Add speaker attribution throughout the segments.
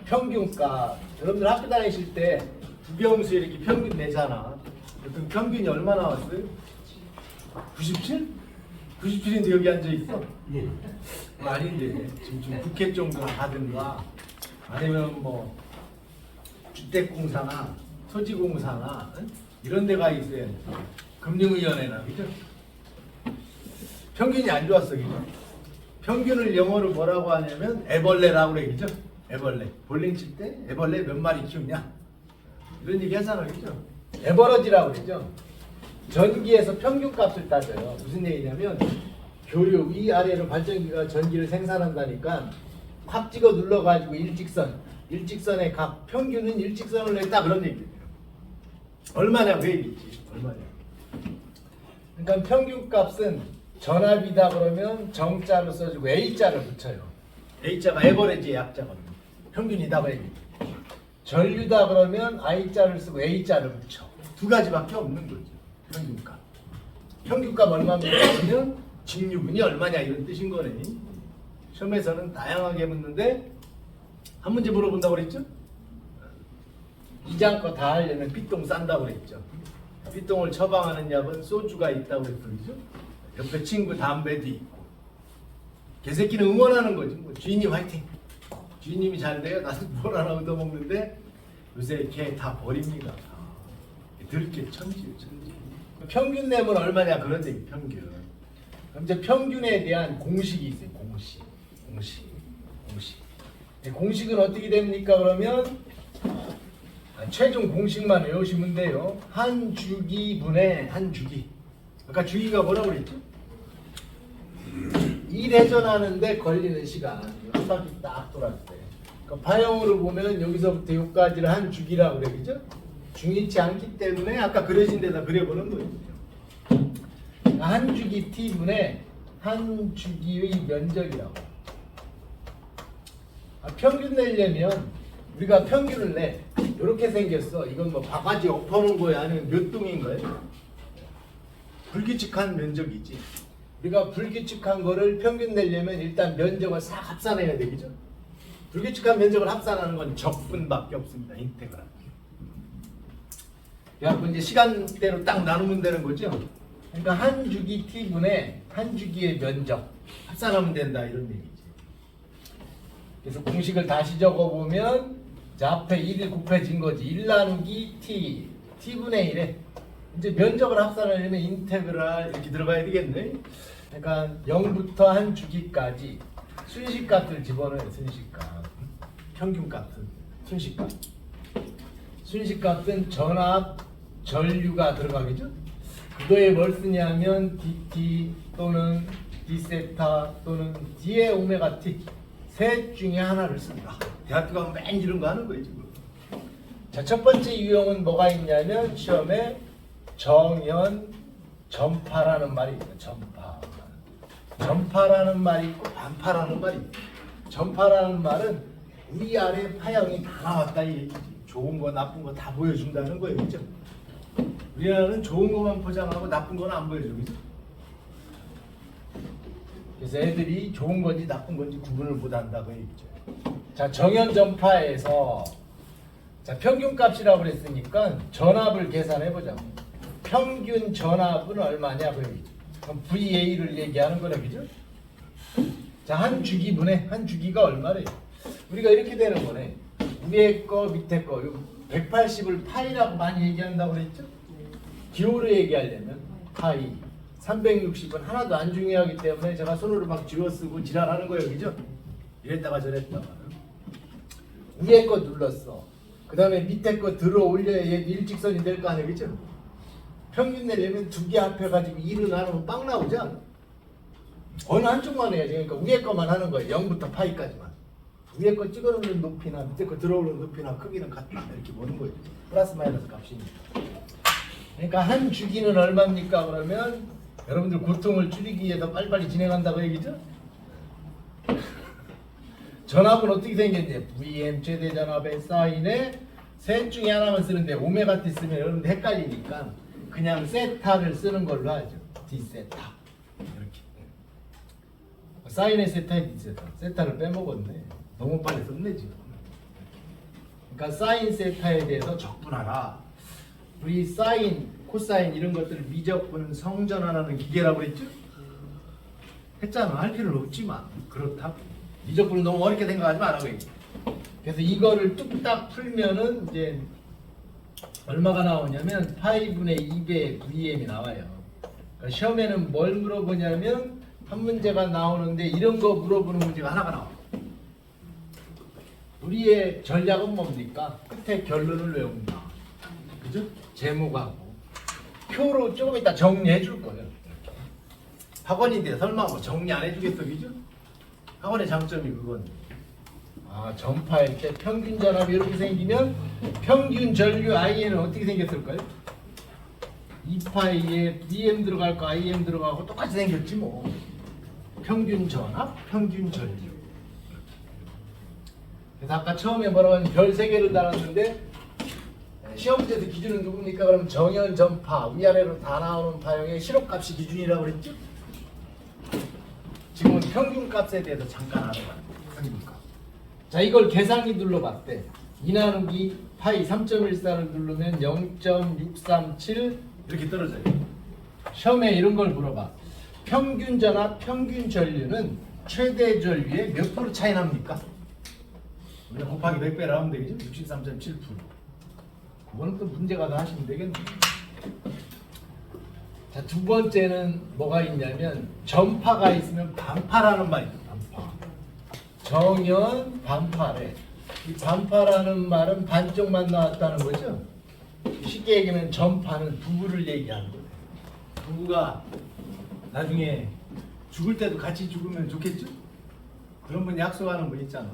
Speaker 1: 평균값. 여러분들 학교 다니실 때 국영수 이렇게 평균 내잖아. 그 평균이 얼마 나왔어요? 97? 97인데 여기 앉아 있어?
Speaker 2: 예.
Speaker 1: 아닌데 지금 좀 국회 정도 하든가 아니면 뭐 주택공사나 토지공사나 이런 데가 있어야 돼. 금융위원회나 그죠? 평균이 안 좋았어 그죠? 평균을 영어로 뭐라고 하냐면 애벌레라고 그래 그죠? 애벌레. 볼링 칠 때 애벌레 몇 마리 키우냐? 이런 얘기 하잖아 그죠? 에버러지라고 그러죠? 전기에서 평균값을 따져요. 무슨 얘기냐면 교류 위아래로 발전기가 전기를 생산한다니까 확 찍어 눌러가지고 일직선의 값 평균은 일직선을 냈다 그런 얘기예요. 얼마냐 그 얘기지. 얼마냐. 그러니까 평균값은 전압이다 그러면 정자를 써주고 A자를 붙여요. A자가 에버리지의 약자거든요. 평균이다 그 얘기. 전류다 그러면 I자를 쓰고 A자를 붙여. 두 가지밖에 없는 거죠. 평균값. 평균값 얼마면 직류분이 얼마냐 이런 뜻인 거네. 시험에서는 다양하게 묻는데 한 문제 물어본다고 그랬죠? 이장 거 다 하려면 삐똥 싼다고 그랬죠. 삐똥을 처방하는 약은 소주가 있다고 그랬죠. 그죠? 옆에 친구 담배도 있고. 개새끼는 응원하는 거지. 뭐 주인님 화이팅. 주인님이 잘 돼요. 나는 뭘 하나 얻어먹는데 요새 개 다 버립니다. 들게 천지요 천지. 평균 내면 얼마냐 그런 얘기 평균. 그럼 이제 평균에 대한 공식이 있어요. 공식. 공식은 어떻게 됩니까? 그러면 최종 공식만 외우시면 돼요. 한 주기분의 한 주기. 아까 주기가 뭐라고 그랬죠? 1회전하는데 걸리는 시간. 한 바퀴 딱 돌았을 때. 그러니까 파형으로 보면 여기서부터 여기까지를 한 주기라고 그래, 그죠? 중요치 않기 때문에 아까 그려진 데다 그려보는 거예요. 한 주기 t분의 한 주기의 면적이라고. 평균 내려면 우리가 평균을 내. 이렇게 생겼어. 이건 뭐 바가지 엎어놓은 거야? 아니면 몇 동인 거예요? 불규칙한 면적이지. 우리가 불규칙한 거를 평균 내려면 일단 면적을 싹 합산해야 되겠죠? 불규칙한 면적을 합산하는 건 적분밖에 없습니다. 인테그랄. 그래갖고 이제 시간대로 딱 나누면 되는 거죠. 그러니까 한 주기 t분의 한 주기의 면적 합산하면 된다 이런 얘기지. 그래서 공식을 다시 적어보면 자, 앞에 1이 곱해진 거지. 1 나누기 t t분의 1에 이제 면적을 합산하려면 인테그랄 이렇게 들어가야 되겠네. 그러니까 0부터 한 주기까지 순식값을 집어넣어요. 순식값. 평균값은 순식값. 순식값은 전압, 전류가 들어가겠죠? 그거에 뭘 쓰냐면 dt 또는 d세타 또는 d의 오메가 t 셋 중에 하나를 씁니다. 대학교 가면 맨 이런 거 하는 거예요 지금. 자, 첫 번째 유형은 뭐가 있냐면 시험에 정연 전파라는 말이 있어요. 전파라는 말이 있고 반파라는 말이 있고. 전파라는 말은 위아래 파형이 다 나왔다 이 얘기지. 좋은 거 나쁜 거 다 보여준다는 거예요. 그죠? 우리나라는 좋은 것만 포장하고 나쁜 건 안 보여줘. 그죠? 그래서 애들이 좋은 건지 나쁜 건지 구분을 못 한다고 얘기죠. 자, 정연 전파에서 자, 평균값이라고 그랬으니까 전압을 계산해 보자. 평균 전압은 얼마냐 그 얘기죠. 그럼 VA를 얘기하는 거네. 그죠? 자, 한 주기분의 한 주기가 얼마래요? 우리가 이렇게 되는 거네. 위에 거 밑에 거 180을 파이라고 많이 얘기한다고 그랬죠? 기호로 얘기하려면 파이 360은 하나도 안 중요하기 때문에 제가 손으로 막 쥐어쓰고 지랄하는 거예요. 그죠? 이랬다가 저랬다가 위에 거 눌렀어. 그 다음에 밑에 거 들어 올려야 얘 일직선이 될 거 아니에요. 그죠? 평균 내려면 두 개 합해가지고 2를 나누면 빵 나오지 않아? 어느 한쪽만 해야지. 그러니까 위에 거만 하는 거예요. 0부터 파이까지만. 위에 거 찍어놓는 높이나 밑에 거 들어오는 높이나 크기는 같다 이렇게 보는 거예요. 플러스 마이너스 값입니다. 그러니까 한 주기는 얼마입니까? 그러면 여러분들 고통을 줄이기 위해서 빨리빨리 진행한다고 얘기죠? 전압은 어떻게 생겼냐? VM 최대 전압의 사인에 셋 중에 하나만 쓰는데 오메가 t 쓰면 여러분들 헷갈리니까 그냥 세타를 쓰는 걸로 하죠. d 세타 이렇게. 사인의 세타에 d 세타. 세타를 빼먹었네. 너무 빨리 썼네 지금. 그러니까 사인 세타에 대해서 적분하라. 우리 사인, 코사인 이런 것들을 미적분 성전하는 기계라고 그랬죠? 했잖아. 할 필요는 없지만 그렇다고. 미적분을 너무 어렵게 생각하지 말라고 얘기해. 그래서 이거를 뚝딱 풀면은 이제 얼마가 나오냐면 파이분의 2배 VM이 나와요. 그러니까 시험에는 뭘 물어보냐면 한 문제가 나오는데 이런 거 물어보는 문제가 하나가 나와. 우리의 전략은 뭡니까? 끝에 결론을 외운다. 그죠? 제목하고 표로 조금 이따 정리해 줄 거예요. 학원인데 설마 뭐 정리 안 해주겠어, 그죠? 학원의 장점이 그건. 전파일 때 평균 전압이 이렇게 생기면 평균 전류 IN은 어떻게 생겼을까요? 2파이에 VM 들어갈 거 IM 들어가고 똑같이 생겼지 뭐. 평균 전압, 평균 전류. 그래서 아까 처음에 뭐라고 하면 별 3개를 달았는데 시험 문제에서 기준은 누굽니까? 그럼 정연 전파, 위아래로 다 나오는 파형의 실호값이 기준이라고 그랬죠? 지금은 평균값에 대해서 잠깐 알아봐요. 평균값. 자, 이걸 계산기 눌러봤대. 2 나누기 파이 3.14를 누르면 0.637 이렇게 떨어져요. 시험에 이런 걸 물어봐. 평균 전압, 평균 전류는 최대 전류의 몇 프로 차이 납니까? 우리가 곱하기 100배를 하면 되겠죠? 63.7%. 그거는 또 문제가 다 하시면 되겠네. 자, 두 번째는 뭐가 있냐면 전파가 있으면 반파라는 말이 있어요. 반파. 정연 반파래. 이 반파라는 말은 반쪽만 나왔다는 거죠. 쉽게 얘기하면 전파는 부부를 얘기하는 거예요. 부부가 나중에 죽을 때도 같이 죽으면 좋겠죠? 그런 분 약속하는 분 있잖아.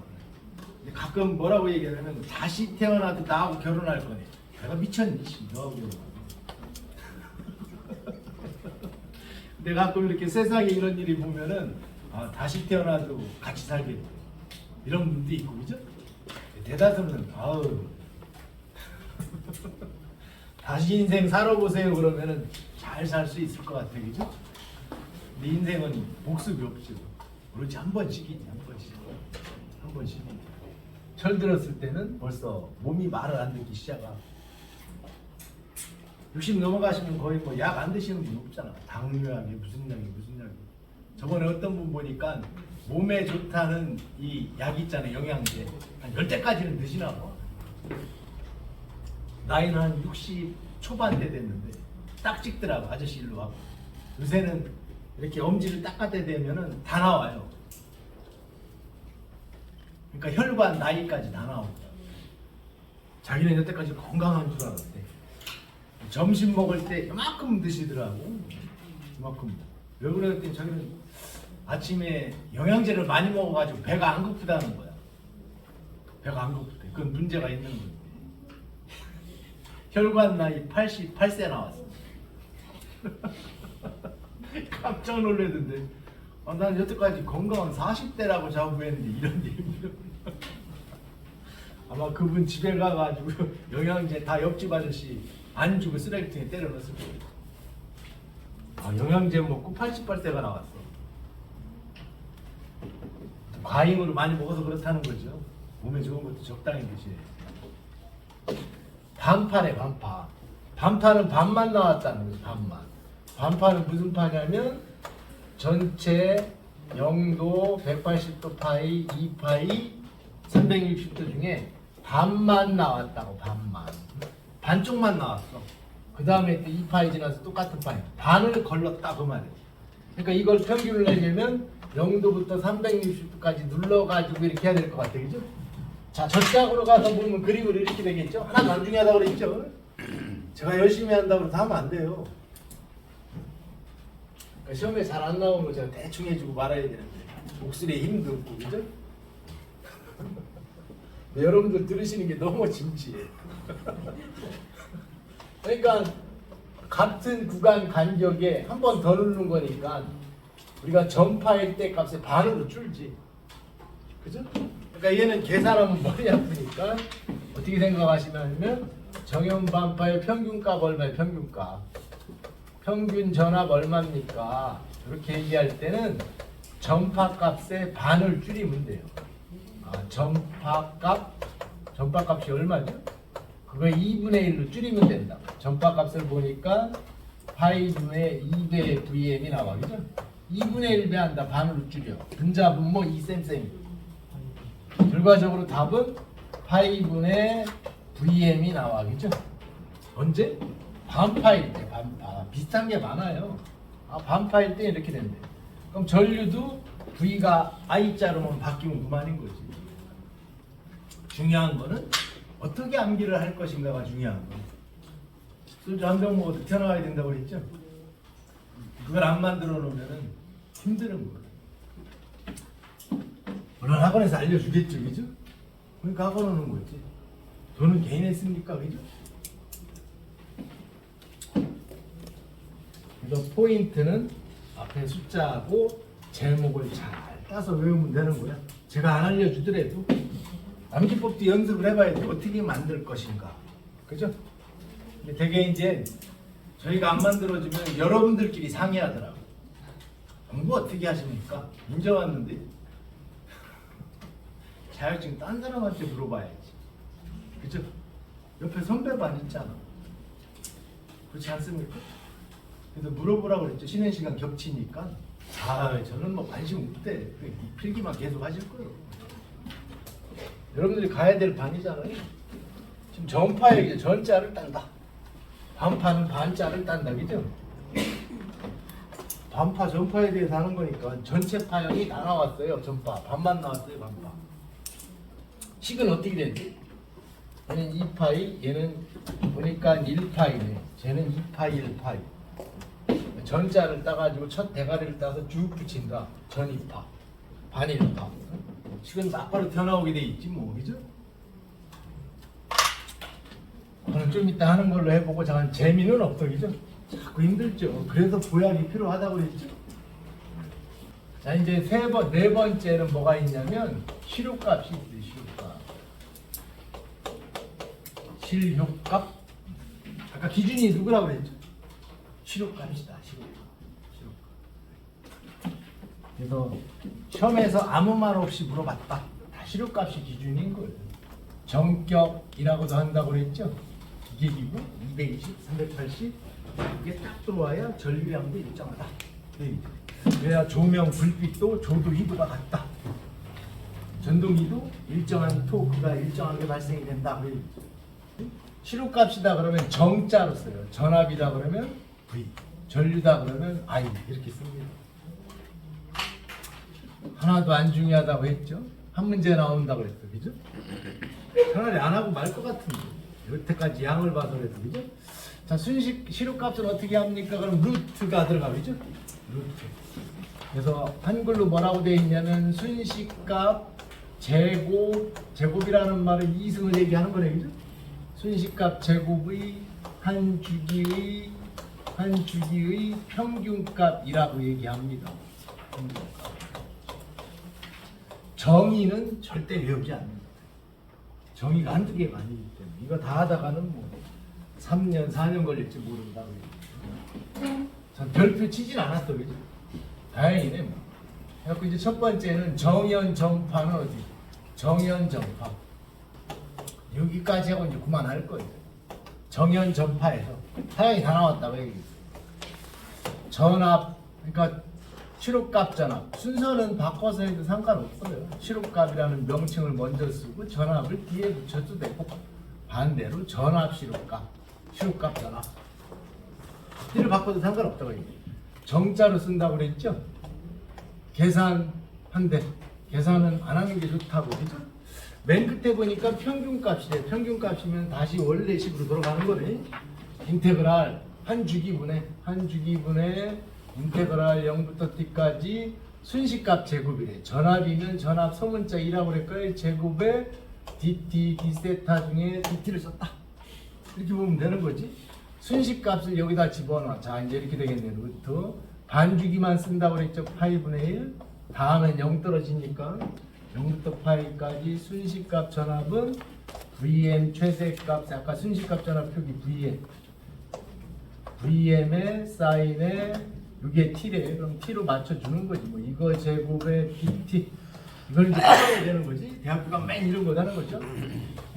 Speaker 1: 근데 가끔 뭐라고 얘기하냐면 다시 태어나도 나하고 결혼할 거네. 내가 미쳤니? 너하고 결혼하고. 근데 가끔 이렇게 세상에 이런 일이 보면은 다시 태어나도 같이 살겠다. 이런 분도 있고, 그죠? 대다수는 다시 인생 살아보세요 그러면은 잘 살 수 있을 것 같아, 그죠? 근데 인생은 복습이 없죠. 오로지 한 번씩이지, 한 번씩. 한 번씩. 철 들었을 때는 벌써 몸이 말을 안 듣기 시작하고 60 넘어가시면 거의 뭐 약 안 드시는 분 없잖아. 당뇨약이 무슨 약이. 저번에 어떤 분 보니까 몸에 좋다는 이 약 있잖아요. 영양제. 한 10대까지는 드시나 봐. 나이는 한 60 초반대 됐는데 딱 찍더라고. 아저씨 일로 와고. 요새는 이렇게 엄지를 닦아야 되면은 다 나와요. 그러니까 혈관 나이까지 다 나오고. 자기는 여태까지 건강한 줄 알았대. 점심 먹을 때 이만큼 드시더라고. 이만큼. 왜 그랬더니 자기는 아침에 영양제를 많이 먹어가지고 배가 안 고프다는 거야. 배가 안 고프대. 그건 문제가 있는 거지. 혈관 나이 88세 나왔어. 깜짝 놀랐는데 난 여태까지 건강한 40대라고 자부했는데 이런 얘기. 아마 그분 집에 가가지고 영양제 다 옆집 아저씨 안 주고 쓰레기통에 때려 넣었을 거예요. 영양제 먹고 88세가 나왔어. 과잉으로 많이 먹어서 그렇다는 거죠. 몸에 좋은 것도 적당히 드셔야. 반파네, 반파. 반파는 반만 나왔다는 거죠. 반만. 반파는 무슨 파냐면 전체 0도, 180도 파이, 2파이, 360도 중에 반만 나왔다고. 반만. 반쪽만 나왔어. 그 다음에 또 2파이 지나서 똑같은 파이. 반을 걸렀다 그 말이에요. 그러니까 이걸 평균을 내려면 0도부터 360도까지 눌러가지고 이렇게 해야 될 것 같아요. 그죠? 자, 저짝으로 가서 보면 그림을 이렇게 되겠죠? 하나 나중에 하다고 그랬죠? 제가 열심히 한다고 해서 하면 안 돼요. 그러니까 시험에 잘 안 나오는 거 제가 대충 해주고 말아야 되는데 목소리에 힘도 없고, 그죠? 여러분들 들으시는 게 너무 진지해. 그러니까 같은 구간 간격에 한 번 더 누르는 거니까 우리가 전파일 때 값의 반으로 줄지. 그죠? 그러니까 얘는 계산하면 머리 아프니까 어떻게 생각하시냐면 정연 반파의 평균값 얼마예요? 평균값. 평균 전압 얼마입니까? 이렇게 얘기할 때는 전파값의 반을 줄이면 돼요. 전파값 전파값이 얼마죠? 그거 2분의 1로 줄이면 된다. 전파값을 보니까 파이분의 2배 VM이 나와. 그죠? 2분의 1배 한다. 반으로 줄여. 분자분 뭐 2쌤쌤. 결과적으로 답은 파이분의 VM이 나와. 그죠? 언제? 반파일 때. 반파. 비슷한 게 많아요. 반파일 때 이렇게 된대. 그럼 전류도 V가 I자로만 바뀌면 그만인 거지. 중요한 거는 어떻게 암기를 할 것인가가 중요한 거. 소주 한 병 먹어도 튀어나와야 된다고 그랬죠? 그걸 안 만들어 놓으면 힘드는 거예요. 물론 학원에서 알려주겠죠, 그죠? 그러니까 학원 오는 거지. 돈은 개인에 쓰니까, 그죠? 그래서 포인트는 앞에 숫자하고 제목을 잘 따서 외우면 되는 거야. 제가 안 알려주더라도 암기법도 연습을 해봐야 돼. 어떻게 만들 것인가. 그죠? 근데 되게 이제 저희가 안 만들어주면 여러분들끼리 상의하더라고. 공부 어떻게 하십니까? 인제 왔는데 자격증 딴 사람한테 물어봐야지. 그죠? 옆에 선배반 있잖아. 그렇지 않습니까? 그래서 물어보라고 그랬죠. 쉬는 시간 겹치니까. 저는 뭐 관심 없대. 필기만 계속 하실 거예요. 여러분들이 가야 될 반이잖아요. 지금 전파에 전자를 딴다. 반파는 반자를 딴다. 그죠? 반파, 전파에 대해서 하는 거니까 전체 파형이 다 나왔어요. 전파. 반만 나왔어요. 반파. 식은 어떻게 됐지? 얘는 2파이, 얘는 보니까 1파이네. 쟤는 2파이, 1파이. 전자를 따가지고 첫 대가리를 따서 쭉 붙인다. 전이파, 반일파. 식은 막바로 튀어나오게 돼 있지 뭐, 그죠? 그럼 좀 이따 하는 걸로 해보고 잠깐 재미는 없어, 그죠? 자꾸 힘들죠. 그래서 보약이 필요하다고 그랬죠. 자, 이제 네 번째는 뭐가 있냐면 실효값이 있어요. 실효값. 아까 기준이 누구라고 그랬죠? 실효값이다. 실효값. 그래서 시험에서 아무 말 없이 물어봤다. 다 실효값이 기준인 거예요. 정격이라고도 한다고 그랬죠? 기계기구 220, 380 이게 딱 들어와야 전류량도 일정하다. 그래야 조명, 불빛도 조도, 희도가 같다. 전동기도 일정한 토크가 일정하게 발생이 된다. 실효값이다 그러면 정자로 써요. 전압이다 그러면 V, 전류다 그러면 I 이렇게 씁니다. 하나도 안 중요하다고 했죠? 한 문제 나온다고 그랬어, 그죠? 차라리 안 하고 말 것 같은데 여태까지 양을 봐서 그래도, 그죠? 자, 순식 실효값은 어떻게 합니까? 그럼 루트가 들어가, 그죠? 루트. 그래서 한글로 뭐라고 되어 있냐면 순식값 제곱이라는 말은 이승을 얘기하는 거네, 그죠? 순식값 제곱의 한 주기의 평균값이라고 얘기합니다. 정의는 절대 외우지 않는다. 정의가 한두 개가 아니기 때문에 이거 다 하다가는 뭐 3년 4년 걸릴지 모른다고 얘기해요. 전 별표 치진 않았어, 그죠? 다행이네 뭐. 그래서 이제 첫 번째는 정연 정파는 어디? 정연 정파. 여기까지 하고 이제 그만할 거예요. 정연 전파에서 사양이 다 나왔다고 얘기했어요. 전압, 그러니까 실효값 전압. 순서는 바꿔서 해도 상관없어요. 실효값이라는 명칭을 먼저 쓰고 전압을 뒤에 붙여도 되고, 반대로 전압 실효값, 실효값 전압. 뒤를 바꿔도 상관없다고 얘기해요. 정자로 쓴다고 그랬죠? 계산한대. 계산은 안 하는 게 좋다고, 그죠? 맨 끝에 보니까 평균값이래. 평균값이면 다시 원래식으로 돌아가는 거네. 인테그랄 한 주기분의 인테그랄 0부터 t까지 순식값 제곱이래. 전압이면 전압 소문자 2라고 그럴까요? 제곱에 dt, d세타 중에 dt를 썼다. 이렇게 보면 되는 거지. 순식값을 여기다 집어넣어. 자, 이제 이렇게 되겠네. 루트 반주기만 쓴다고 그랬죠. 파이분의 1. 다음엔 0 떨어지니까 0부터 파이까지 순식값 전압은 Vm 최대값. 아까 순식값 전압 표기 Vm의 사인에 이게 T래. 그럼 T로 맞춰주는 거지. 뭐 이거 제곱에 dt. 이걸 이제 풀어야 되는 거지. 대학교가 맨 이런 거 하는 거죠.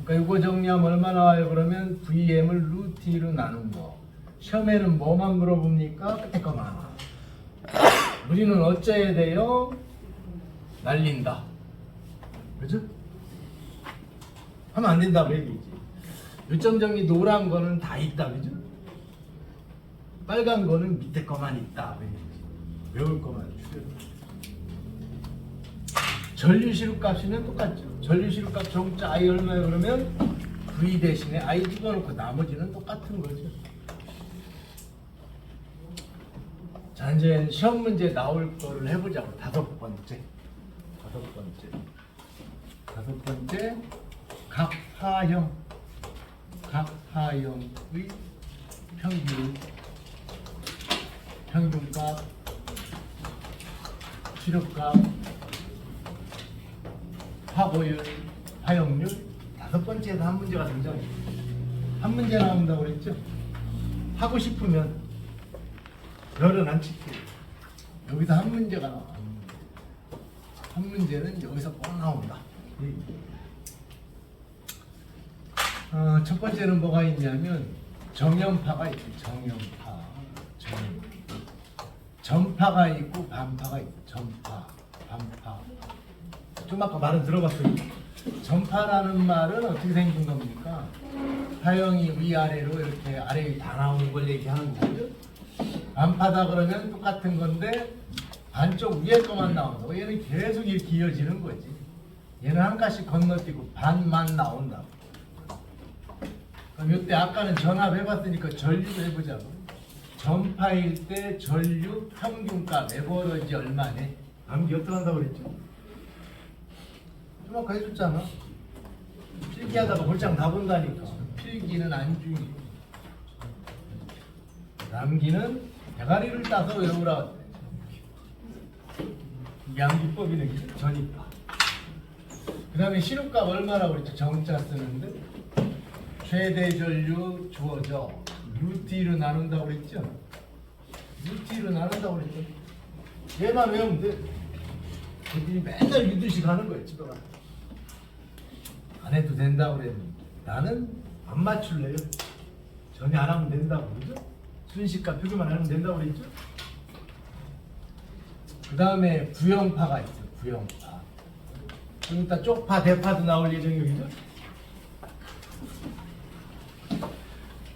Speaker 1: 그러니까 이거 정리하면 얼마 나와요? 그러면 VM을 루트 2로 나눈 거. 시험에는 뭐만 물어봅니까? 끝에 거만. 우리는 어째야 돼요? 날린다. 그죠? 하면 안 된다고 얘기지. 요점 정리 노란 거는 다 있다. 그죠? 빨간 거는 밑에 거만 있다. 외울 거만 줄여. 전류시루값이면 똑같죠. 전류시루값 정자 I 얼마예요? 그러면 V 대신에 I 집어넣고 나머지는 똑같은 거죠. 자, 이제 시험 문제 나올 거를 해보자고. 다섯 번째. 각하형의 평균값, 시료값, 화고율, 화역률. 다섯 번째에서 한 문제가 등장해요. 한 문제 나온다고 그랬죠? 하고 싶으면 별은 안 칠게요. 여기서 한 문제가 나와. 한 문제는 여기서 꼭 나온다. 첫 번째는 뭐가 있냐면 정연파가 있죠. 전파가 있고 반파가 있고. 전파, 반파. 좀 아까 말은 들어봤어요. 전파라는 말은 어떻게 생긴 겁니까? 파형이 위아래로 이렇게 아래에 다 나오는 걸 얘기하는 거죠. 반파다 그러면 똑같은 건데 반쪽 위에 거만 나온다고. 얘는 계속 이렇게 이어지는 거지. 얘는 한 칸씩 건너뛰고 반만 나온다고. 그럼 이때 아까는 전압해봤으니까 전류도 해보자고. 전파일 때 전류 평균값 에버러지 얼마네? 암기 어떻게 한다고 그랬죠? 좀 아까 해줬잖아. 필기하다가 볼장 다 본다니까. 필기는 안중이, 남기는 대가리를 따서 외우라. 이게 암기법이네. 전입파. 그 다음에 시료값 얼마라고 그랬죠? 정자 쓰는데 최대 전류 주어져 루트 2로 나눈다고 그랬죠? 루트 2로 나눈다고 그랬죠? 얘만 외우면 돼. 애들이 맨날 유두식 하는 거예요. 집에 가서 안 해도 된다고 그랬는데 나는 안 맞출래요. 전혀 안 하면 된다고 그러죠? 순식과 표기만 하면 된다고 그랬죠? 그 다음에 구형파가 있어요. 구형파. 좀 이따 쪽파, 대파도 나올 예정이죠?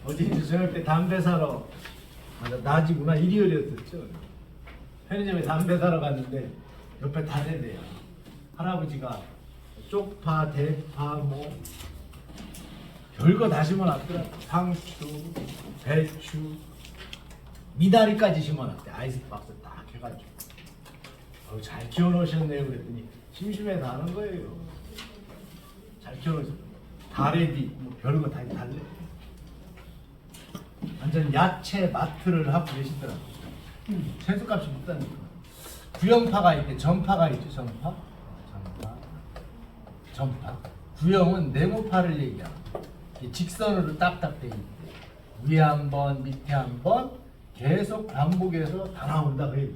Speaker 1: 어제 이제 저녁 때 담배 사러, 맞아, 낮이구나, 일요일이었었죠. 편의점에 담배 사러 갔는데 옆에 다래대요. 할아버지가 쪽파, 대파, 뭐 별거 다 심어놨더라. 상추, 배추, 미나리까지 심어놨대. 아이스박스 딱 해가지고. 잘 키워놓으셨네요. 그랬더니 심심해서 하는 거예요. 잘 키워놓으셨어. 다래디, 뭐 별거 다 달래. 완전 야채 마트를 하고 계시더라고요. 채소값이 못다니까. 구형파가 있대. 전파가 있죠. 전파. 구형은 네모파를 얘기하고 직선으로 딱딱 돼 있대. 위에 한 번, 밑에 한 번 계속 반복해서 다 나온다 그 얘기.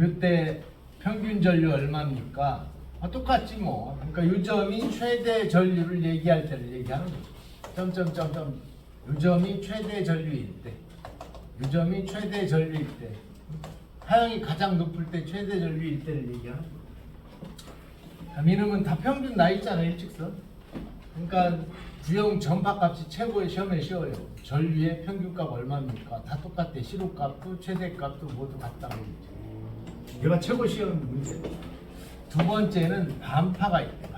Speaker 1: 이때 평균 전류 얼마입니까? 똑같지 뭐. 그러니까 요점이 최대 전류를 얘기할 때를 얘기하는 거죠. 점점점점. 요점이 최대 전류일 때. 하향이 가장 높을 때 최대 전류일 때를 얘기하는 거예요. 이놈은 다 평균 나 있잖아요. 일직선. 그러니까 구형 전파값이 최고의 시험에 쉬워요. 전류의 평균값 얼마입니까? 다 똑같대. 시료값도 최대값도 모두 같다고 얘기죠. 얘가 최고 시험 문제. 두 번째는 반파가 있대.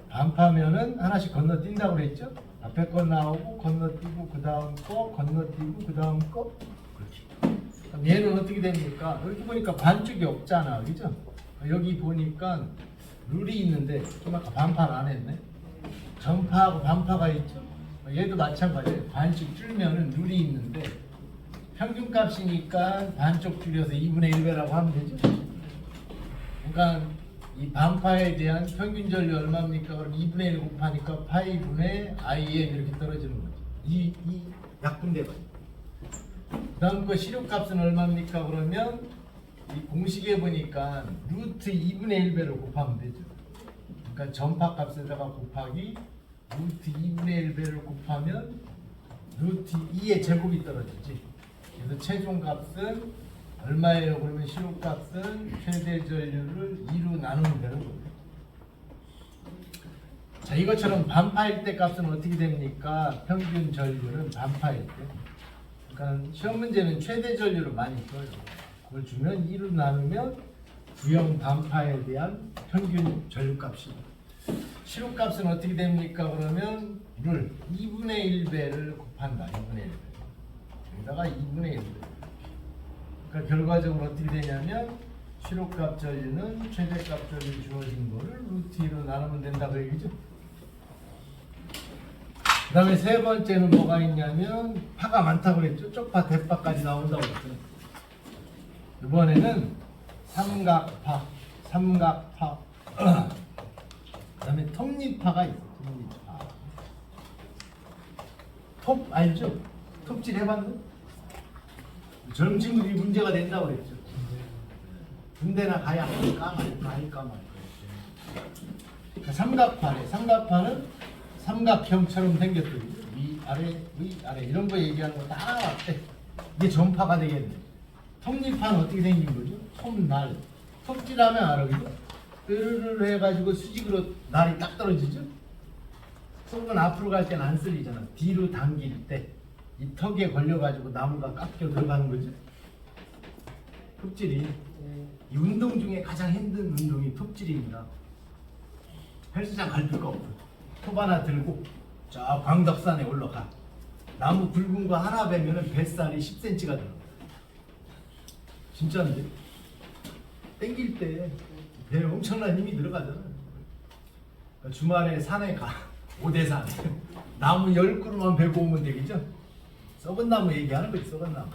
Speaker 1: 반파면은 하나씩 건너뛴다고 그랬죠? 앞에 거 나오고 건너뛰고 그 다음 거 건너뛰고 그 다음 거. 그렇지. 그럼 얘는 어떻게 됩니까? 이렇게 보니까 반쪽이 없잖아. 그죠? 여기 보니까 룰이 있는데 좀 아까 반파를 안 했네. 전파하고 반파가 있죠? 얘도 마찬가지예요. 반씩 줄면은 룰이 있는데 평균값이니까 반쪽 줄여서 2분의 1배라고 하면 되죠. 그러니까 이 반파에 대한 평균 전류 얼마입니까? 그럼 2분의 1 곱하니까 파이분의 IM 이렇게 떨어지는 거죠. 이 약분되거든요. 그 다음 거 시료값은 얼마입니까? 그러면 이 공식에 보니까 루트 2분의 1배를 곱하면 되죠. 그러니까 전파값에다가 곱하기 루트 2분의 1배를 곱하면 루트 2의 제곱이 떨어지지. 그래서 최종값은 얼마예요? 그러면 실효값은 최대 전류를 2로 나누면 되는 거예요. 자, 이것처럼 반파일 때 값은 어떻게 됩니까? 평균 전류는 반파일 때. 그러니까 시험 문제는 최대 전류를 많이 써요. 그걸 주면 2로 나누면 구형 반파에 대한 평균 전류값이. 실효값은 어떻게 됩니까? 그러면 를 2분의 1배를 곱한다. 2분의 1배. 여기다가 2분의 1배. 그러니까 결과적으로 어떻게 되냐면 실효값 전류는 최대값 전류 주어진 거를 루트 2로 나누면 된다고 얘기죠. 그 다음에 세 번째는 뭐가 있냐면 파가 많다고 그랬죠. 쪽파, 대파까지 나온다고 그랬죠. 이번에는 삼각파, 그 다음에 톱니파가 있어요. 톱니파. 톱 알죠? 톱질 해봤는? 젊은 친구들이 문제가 된다고 그랬죠. 군대나 가야 할까 말까. 삼각파래. 삼각파는 삼각형처럼 생겼거든요. 위아래 이런 거 얘기하는 거 다 나왔대. 이게 전파가 되겠네. 톱니파는 어떻게 생긴 거죠? 톱날. 톱질하면 알아, 그죠? 르르르 해가지고 수직으로 날이 딱 떨어지죠? 속은 앞으로 갈 때는 안 쓸리잖아. 뒤로 당길 때 이 턱에 걸려가지고 나무가 깎여 들어가는 거죠? 톱질이. 이 운동 중에 가장 힘든 운동이 톱질입니다. 헬스장 갈 필요가 없어. 톱 하나 들고 저 광덕산에 올라가. 나무 굵은 거 하나 베면은 뱃살이 10cm가 들어. 진짜인데? 땡길 때 배에 엄청난 힘이 들어가잖아. 그러니까 주말에 산에 가. 오대산. 나무 10그루만 베고 오면 되겠죠? 썩은 나무 얘기하는 거지, 썩은 나무.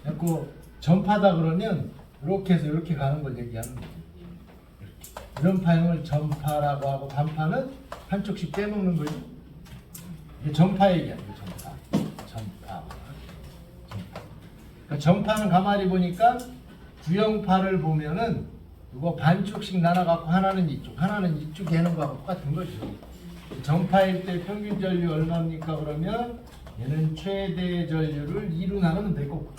Speaker 1: 그래서 전파다 그러면 이렇게 해서 이렇게 가는 걸 얘기하는 거지. 이런 파형을 전파라고 하고 반파는 한쪽씩 빼먹는 거죠. 이게 전파 얘기하는 거죠. 전파. 그러니까 전파는 가만히 보니까 구형파를 보면은 이거 반쪽씩 나눠갖고 하나는 이쪽, 하나는 이쪽 해는 거하고 똑같은 거죠. 전파일 때 평균 전류 얼마입니까? 그러면 얘는 최대 전류를 2로 나누면 되고,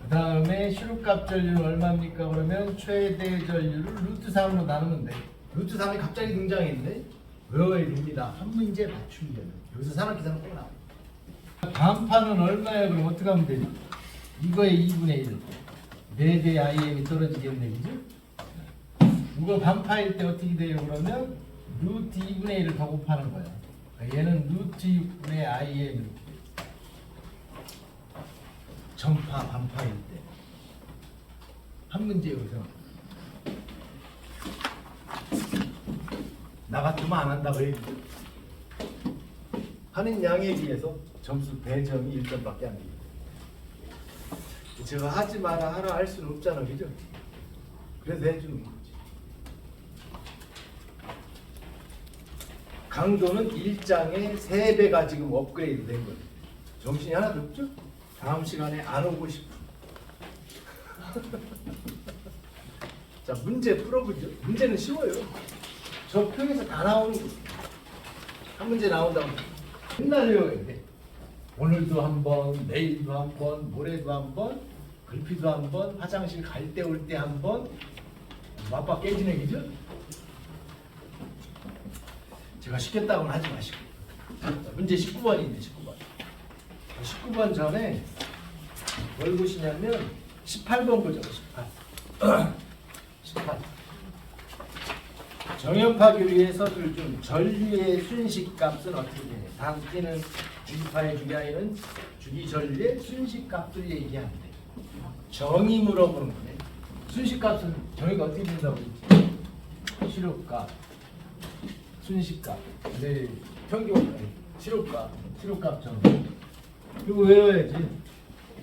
Speaker 1: 그 다음에 실효값 전류는 얼마입니까? 그러면 최대 전류를 루트 3으로 나누면 돼. 루트 3이 갑자기 등장했는데 외워야 됩니다. 한 문제 맞추려면. 여기서 산업기사는 꼭 나와요. 반파는 얼마예요? 그럼 어떻게 하면 되지? 이거의 2분의 1. 4대 IM이 떨어지겠네, 그죠? 이거 반파일 때 어떻게 돼요? 그러면 루트 2분의 1을 더 곱하는 거야. 얘는 루트 2분의 IM. 전파, 반파일 때. 한 문제 여기서. 나 같으면 안 한다고 해야지. 하는 양에 비해서 점수 배점이 1점밖에 안 돼요. 제가 하지 마라 하라 할 수는 없잖아, 그죠? 그래서 해주는 거지. 강도는 1장의 3배가 지금 업그레이드 된 거예요. 정신이 하나도 없죠? 다음 시간에 안 오고 싶어. 자, 문제 풀어보죠. 문제는 쉬워요. 저 표에서 다 나오는 거예요. 한 문제 나온다고 맨날 외워야 돼. 오늘도 한 번, 내일도 한 번, 모레도 한 번, 글피도 한 번, 화장실 갈 때 올 때 한 번. 맞박 깨지네, 그죠? 제가 시켰다고는 하지 마시고. 자, 문제 19번인데 19번. 19번 전에 뭘 보시냐면 18번 보죠. 18. 18. 정연파 교리의 서술 중 전류의 순식값은 어떻게 되냐. 당기는 주기파의 주기하에는 주기전류의 순식값을 얘기하는데 정의 물어보는 거네. 순식값은 정의가 어떻게 된다고 했지? 실효값, 순식값, 네, 평균, 실효값 정의. 이거 외워야지.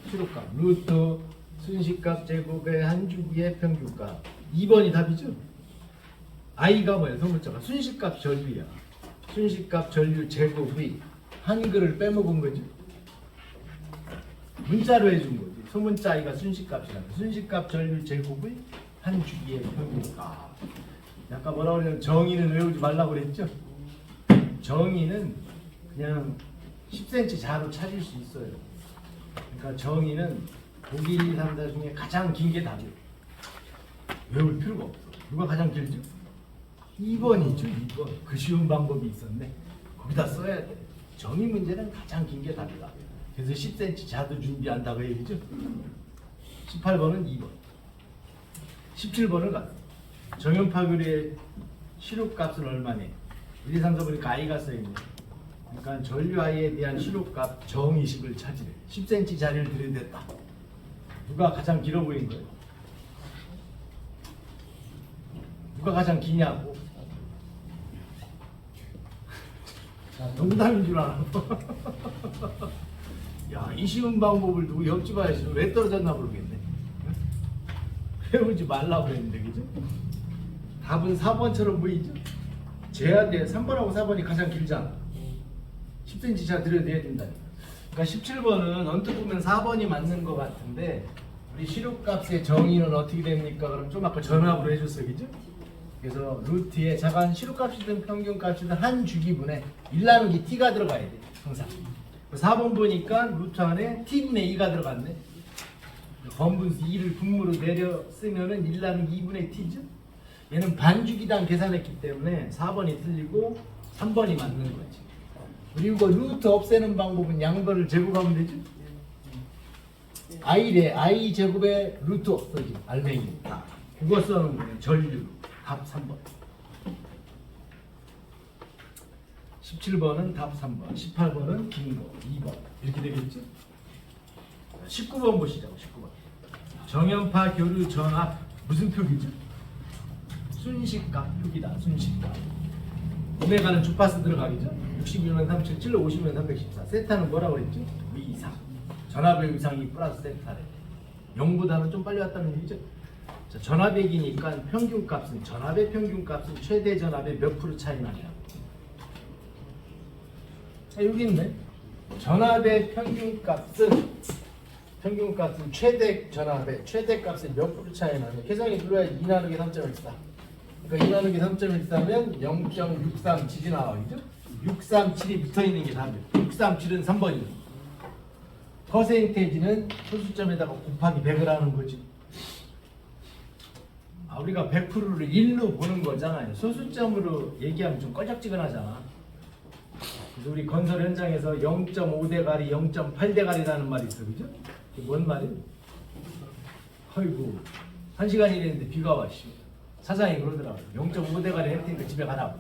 Speaker 1: 실효값, 루트 순식값 제곱의 한 주기의 평균값. 2번이 답이죠? I가 뭐야? 소문자가 순식값 전류야. 순식값 전류 제곱이 한글을 빼먹은 거지. 문자로 해준 거지. 소문자 I가 순식값이라는. 순식값 전류 제곱의 한 주기의 평균값. 아까 뭐라고 그러냐면 정의는 외우지 말라고 그랬죠? 정의는 그냥 10cm 자로 찾을 수 있어요. 그러니까 정의는 보기 1, 2, 3, 4 중에 가장 긴 게 답이에요. 외울 필요가 없어. 누가 가장 길죠? 2번이죠. 2번. 그 쉬운 방법이 있었네. 거기다 써야 돼. 정의 문제는 가장 긴 게 답이다. 그래서 10cm 자도 준비한다고 얘기죠. 18번은 2번. 17번을 가. 정연파교리의 시료값은 얼마니? 1, 2, 3, 4 보니까 i가 써있네. 그러니까 전류 i에 대한 시료값 정의식을 찾으래. 10cm 자리를 들이댔다. 누가 가장 길어 보인 거예요? 누가 가장 기냐고? 자, 농담인 줄 알아. 야, 이 쉬운 방법을 두고 옆집 아저씨 왜 떨어졌나 모르겠네. 배우지 말라고 그랬는데, 그죠? 답은 4번처럼 보이죠? 제한돼 3번하고 4번이 가장 길잖아. 10cm 자 들여야 된다니까. 그러니까 17번은 언뜻 보면 4번이 맞는 것 같은데 우리 시료값의 정의는 어떻게 됩니까? 그럼 좀 아까 전압으로 해줬어, 그죠? 그래서 루트에 자간 시료값이든 평균값이든 한 주기분에 1 나누기 t가 들어가야 돼, 항상. 4번 보니까 루트 안에 t분의 2가 들어갔네. 번분수 2를 분모로 내려 쓰면은 1 나누기 2분의 t죠? 얘는 반주기당 계산했기 때문에 4번이 틀리고 3번이 맞는 거지. 그리고 루트 없애는 방법은 양변을 제곱하면 되죠? i래. i 제곱에 루트 없어지. 알맹이. 그거 써는 거예요. 전류. 답 3번. 17번은 답 3번. 18번은 긴 거. 2번. 이렇게 되겠죠? 19번 보시자고. 19번. 정연파 교류 전압 무슨 표기죠? 순식값 표기다. 순식값. 오메가는 주파수 들어가겠죠? 61면 377, 50면 314. 세타는 뭐라고 했죠? 위이상. 전압의 위상이 플러스 세타래. 0보다는 좀 빨리 왔다는 얘기죠? 자, 전압액이니까 평균값은 전압의 평균값은 최대 전압의 몇 프로 차이 나냐? 여기 있네. 전압의 평균값은 최대 전압의 최대값의 몇 프로 차이 나냐? 계산기 눌러야 2 나누기 3.14. 그러니까 2 나누기 3.14면 0.637이 나와, 그죠? 637이 붙어있는 게 답이에요. 637은 3번이에요. 퍼센테이지는 소수점에다가 곱하기 100을 하는 거지. 우리가 100%를 1로 보는 거잖아요. 소수점으로 얘기하면 좀 꺼적지근하잖아. 그래서 우리 건설 현장에서 0.5대가리, 0.8대가리라는 말이 있어, 그죠? 그게 뭔 말이에요? 아이고, 1시간이 됐는데 비가 와, 씨. 사장이 그러더라고. 0.5대가리 할 테니까 집에 가라고.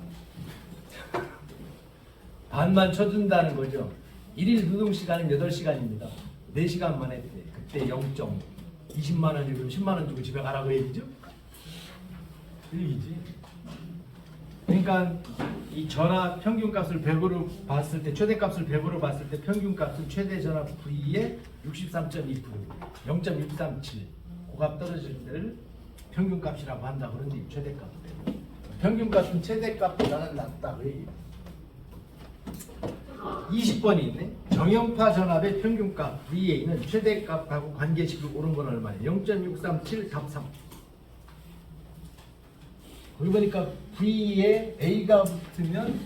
Speaker 1: 반만 쳐준다는 거죠. 1일 노동시간은 8시간입니다. 4시간만 했대. 그때 20만 원이고 10만 원 주고 집에 가라고 얘기죠? 그 얘기지. 그러니까 이 전압 평균값을 100으로 봤을 때, 최대값을 100으로 봤을 때 평균값은 최대 전압 V의 63.2%, 0.637 고값 떨어질 때를 평균값이라고 한다. 그런데 최대값. 평균값은 최대값보다는 낫다. 그 얘기예요. 20번이 있네. 정연파 전압의 평균값 VA는 최대값하고 관계식을 옳은 건 얼마냐? 0.637 답 3. 거기 보니까 V에 A가 붙으면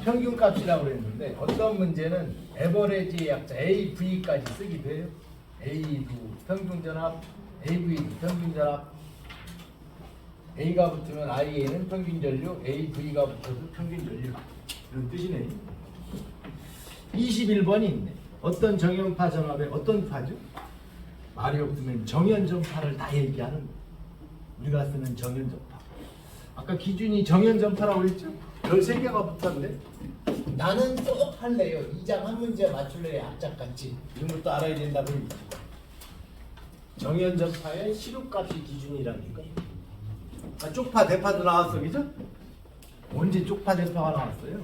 Speaker 1: 평균값이라고 그랬는데 어떤 문제는 에버레지의 약자 AV까지 쓰기도 해요. A도 평균전압, AV도 평균전압. A가 붙으면 IA는 평균전류, AV가 붙어도 평균전류. 이런 뜻이네. 21번이 있네. 어떤 정연파 전압에 어떤 파죠? 말이 없으면 정연전파를 다 얘기하는 거예요. 우리가 쓰는 정연전파. 아까 기준이 정연전파라고 했죠? 13개가 붙었네. 나는 또 할래요. 2장 한 문제 맞출래요. 악착같이. 이런 것도 알아야 된다고 얘기죠. 정연전파의 시료값이 기준이라니까. 쪽파, 대파도 나왔어, 그죠? 언제 쪽파, 대파가 나왔어요?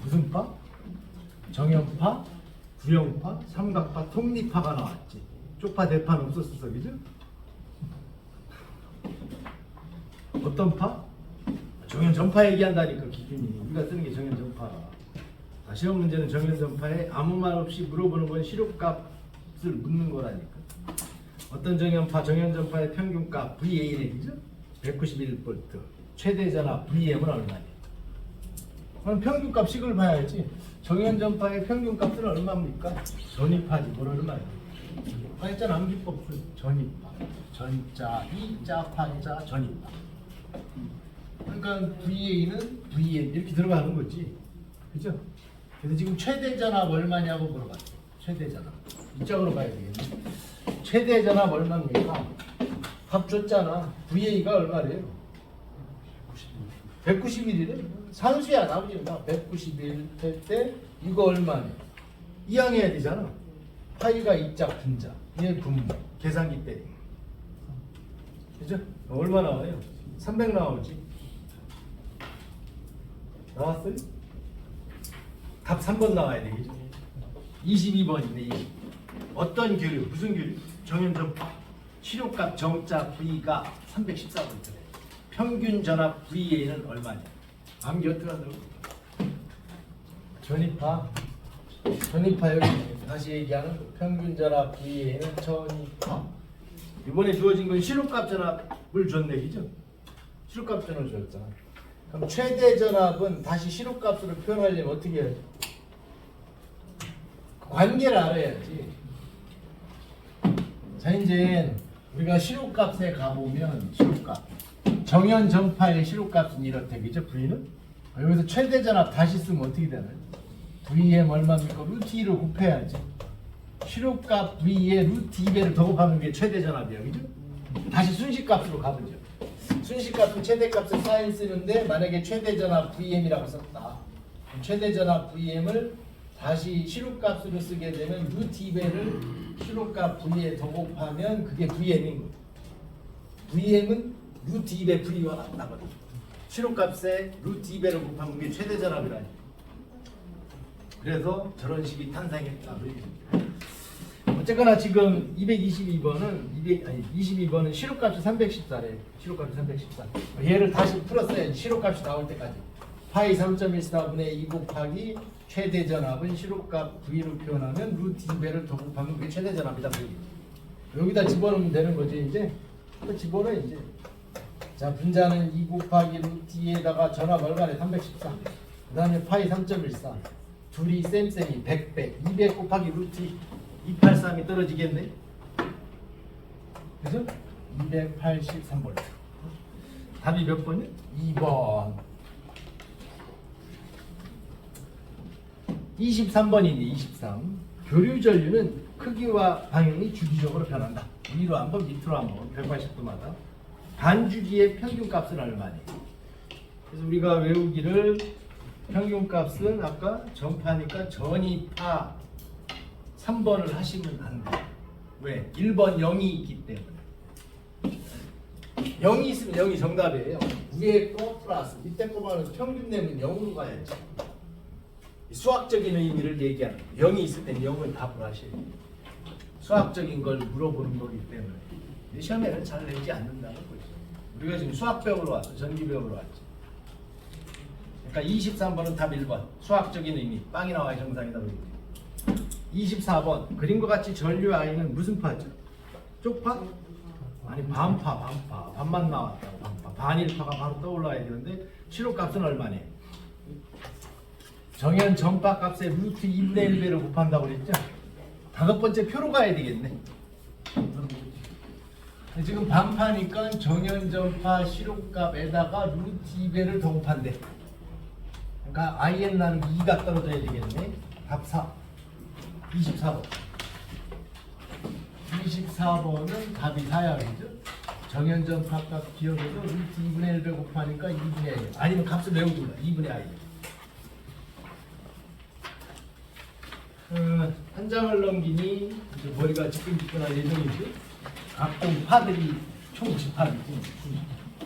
Speaker 1: 무슨 파? 정연파, 구형파, 삼각파, 톱니파가 나왔지. 쪽파, 대파는 없었어, 그죠? 어떤 파? 정연전파 얘기한다니까 기준이. 우리가 쓰는 게 정연전파. 시험 문제는 정연전파에 아무 말 없이 물어보는 건 시료값을 묻는 거라니까. 어떤 정연전파의 평균값 VA 얘기죠? 191V. 최대 전압 VM은 얼마냐? 그럼 평균값식을 봐야지. 정연전파의 평균값은 얼마입니까? 전입하지 뭘 얼마야? 했잖아 암기법 전입파. 전자, 이자, 파자, 전입파. 그러니까 VA는 VM 이렇게 들어가는 거지. 그죠? 그래서 지금 최대 전압 얼마냐고 물어봤어. 최대 전압. 이쪽으로 가야 되겠네. 최대 전압 얼마입니까? 값 줬잖아. VA가 얼마래요? 191이래. 산수야 나오지 마. 191 될 때 이거 얼마냐? 이항해야 되잖아. 파이가 이짝 분자. 얘 분모. 계산기 때리기. 그죠? 얼마 나와요? 300 나오지. 나왔어요? 답 3번 나와야 되겠죠? 22번인데 어떤 교류? 무슨 교류? 정연전파 치료값 정자 V가 314V. 평균 전압 VA는 얼마냐? 암기 어떻게 한다고? 전입파 여기 다시 얘기하는 거. 평균 전압 VA는 전입파. 이번에 주어진 건 시료값 전압을 줬네, 그죠? 시료값 전압을 줬잖아. 그럼 최대 전압은 다시 시료값으로 표현하려면 어떻게 해야지? 관계를 알아야지. 자, 이제 우리가 시료값에 가보면 시료값 정연전파의 시료값은 이렇대, 그죠? V는 여기서 최대 전압 다시 쓰면 어떻게 되나요? VM 얼마입니까? 루트 2를 곱해야지. 시료값 V에 루트 2배를 더 곱하면 이게 최대 전압이야, 그죠? 다시 순식값으로 가보죠. 순식값은 최대값을 사인 쓰는데 만약에 최대 전압 VM이라고 썼다. 최대 전압 VM을 다시 시료값으로 쓰게 되면 루트 2배를 시료값 V에 더 곱하면 그게 VM인 거예요. VM은 루트 2배 V와 같다거든. 시료값에 루트 2배를 곱하면 그게 최대 전압이라니. 그래서 저런 식이 탄생했다. 어쨌거나 지금 22번은 시료값이 314래. 시료값이 314. 얘를 다시 풀었어야지. 시료값이 나올 때까지. 파이 3.14분의 2 곱하기 최대 전압은 시료값 V로 표현하면 루트 2배를 더 곱하면 그게 최대 전압이다. 여기다 집어넣으면 되는 거지 이제. 또 집어넣어 이제. 자, 분자는 2 곱하기 루트 2에다가 전압 얼마래? 314. 그 다음에 파이 3.14. 둘이 쌤이 100, 200 곱하기 루트 283이 떨어지겠네. 그죠? 283번. 답이 몇 번이야? 2번. 23번이네. 23. 교류 전류는 크기와 방향이 주기적으로 변한다. 위로 한 번, 밑으로 한 번, 180도마다. 반주기의 평균값은 얼마니? 그래서 우리가 외우기를 평균값은 아까 전파니까 전이파 3번을 하시면 안 돼. 왜? 1번 0이 있기 때문에. 0이 있으면 0이 정답이에요. 위에 거 플러스 밑에 거만 평균 내면 0으로 가야지. 수학적인 의미를 얘기하는 거예요. 0이 있을 땐 0을 답을 하셔야 돼요. 수학적인 걸 물어보는 거기 때문에 시험에는 잘 내지 않는다는 거죠. 우리가 지금 수학 배우러 왔어. 전기 배우러 왔지. 그러니까 23번은 답 1번. 수학적인 의미. 빵이 나와야 정상이다. 24번. 그림과 같이 전류 I는 무슨 파죠? 쪽파? 아니 반파. 반만 나왔다고. 반파. 반일파가 바로 떠올라야 되는데 시료값은 얼마네? 정연 전파 값에 루트 2분의 1배를 곱한다고 그랬죠? 5번째 표로 가야 되겠네. 지금 반파니까 정연 전파 시료값에다가 루트 2배를 더 곱한대. 그러니까 IN 나는 2가 떨어져야 되겠네. 답 4. 24번. 24번은 답이 4야, 그죠? 정연전파 값 기억해서 루트 2분의 1배 곱하니까 2분의 1. 아니면 값을 외우지 마. 2분의 I. 한 장을 넘기니 이제 머리가 지끈지끈할 예정이죠. 각종 파들이 총 18이지.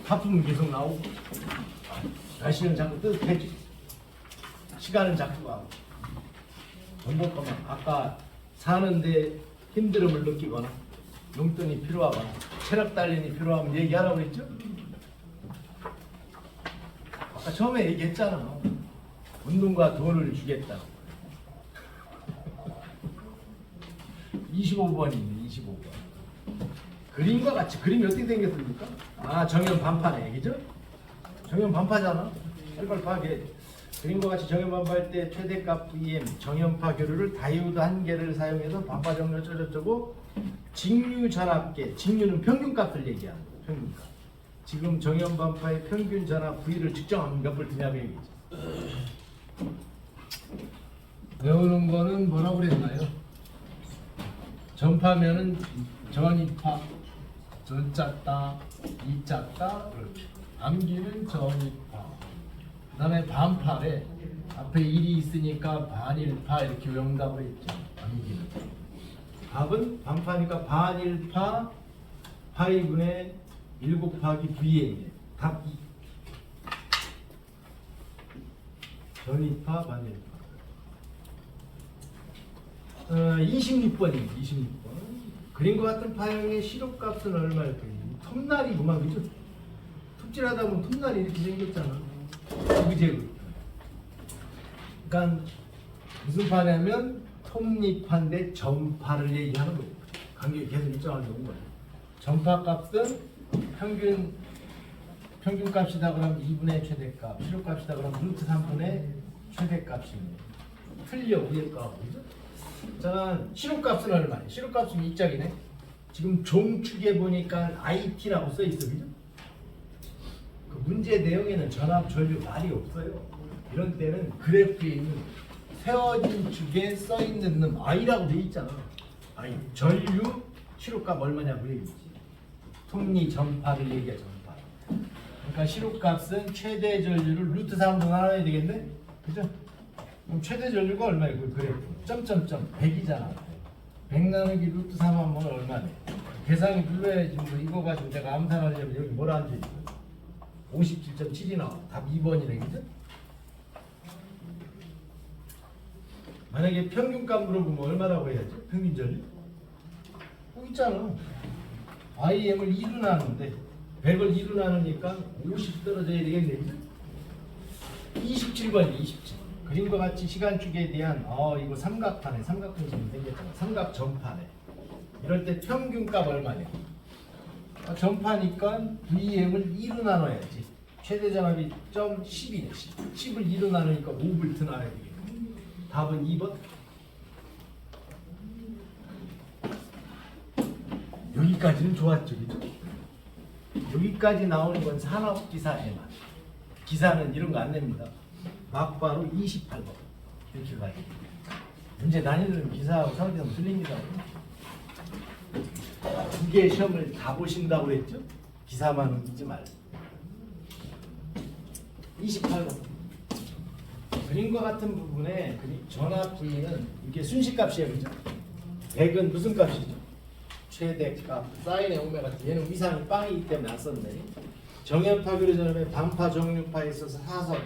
Speaker 1: 파품은 계속 나오고 날씨는 자꾸 뜨뜻해지고 시간은 자꾸 가고 돈 벌 거면 아까 사는데 힘듦을 느끼거나 용돈이 필요하거나 체력 단련이 필요하면 얘기하라고 했죠? 아까 처음에 얘기했잖아. 운동과 돈을 주겠다고. 25번이네. 25번. 그림과 같이 그림이 어떻게 생겼습니까? 아 정연 반파네 그죠? 정연 반파잖아. 빨리 파괴. 그림과 같이 정연 반파할 때 최대값 Vm 정연파 교류를 다이오드 한 개를 사용해서 반파 정렬 어쩌고 직류 전압계 직류는 평균값을 얘기하는 거예요. 평균값. 지금 정연 반파의 평균 전압 V를 측정하면 몇 볼트냐고 얘기죠. 외우는 거는 뭐라고 그랬나요? 전파면은 전입파, 전짰다, 이짰다, 암기는 전입파. 그 다음에 반파래. 앞에 1이 있으니까 반일파 이렇게 외운다고 했죠. 암기는. 답은 반파니까 반일파 파이분의 1 곱하기 V에 답 2. 전입파 반일파. 26번입니다. 26번. 그림과 같은 파형의 시료값은 얼마일까요? 톱날이구만 그죠? 톱질하다 보면 톱날이 이렇게 생겼잖아. 그제 그러니까 무슨 파냐면 톱니파인데 전파를 얘기하는 거예요. 간격이 계속 일정하게 온 거예요. 전파 값은 평균 값이다 그러면 2분의 최대값, 시료 값이다 그러면 루트 3분의 최대값입니다. 틀려 위에 값 그죠? 자, 시료값은 얼마예요? 시료값은 이 짝이네. 지금 종축에 보니까 IT라고 써 있어, 그죠? 그 문제 내용에는 전압, 전류 말이 없어요. 이런 때는 그래프에 있는 세워진 축에 써 있는 놈 I라고 돼 있잖아. I 전류 시료값 얼마냐고 얘기했지. 톱니 전파를 얘기해 전파. 그러니까 시료값은 최대 전류를 루트 3분 나눠야 되겠네, 그죠? 그럼 최대 전류가 얼마예요? 그 그래프. 점점점 100이잖아. 100 나누기 루트 3 하면 얼마네? 계산기 눌러야지. 뭐 이거 가지고 내가 암산하려면 여기 뭐라 앉아있어? 57.7이 나와. 답 2번이네 그죠? 만약에 평균값 물어보면 얼마라고 해야지? 평균 전류? 있잖아. IM을 2로 나누는데 100을 2로 나누니까 50 떨어져야 되겠네 그죠? 27번이 27. 그림과 같이 시간축에 대한 이거 삼각판에 삼각형식이 생겼잖아. 삼각 전파네. 이럴 때 평균값 얼마냐? 전파니까 Vm을 2로 나눠야지. 최대 전압이 10이네. 10을 2로 나누니까 5V 나와야 되겠네. 답은 2번. 여기까지는 좋았죠, 그죠? 여기까지 나오는 건 산업기사에만. 기사는 이런 거 안 냅니다. 막바로 28번 이렇게 가요. 문제 난이도는 기사하고 상대하고 틀립니다. 두 개의 시험을 다 보신다고 그랬죠? 기사만 잊지 말고. 28번 그림과 같은 부분에 전압 V는 이게 순식값이에요, 그죠? 100은 무슨 값이죠? 최대값 사인의 오메가 얘는 위상이 빵이기 때문에 안 썼네. 정연파 교류 전압의 반파 정류파에 있어서 사선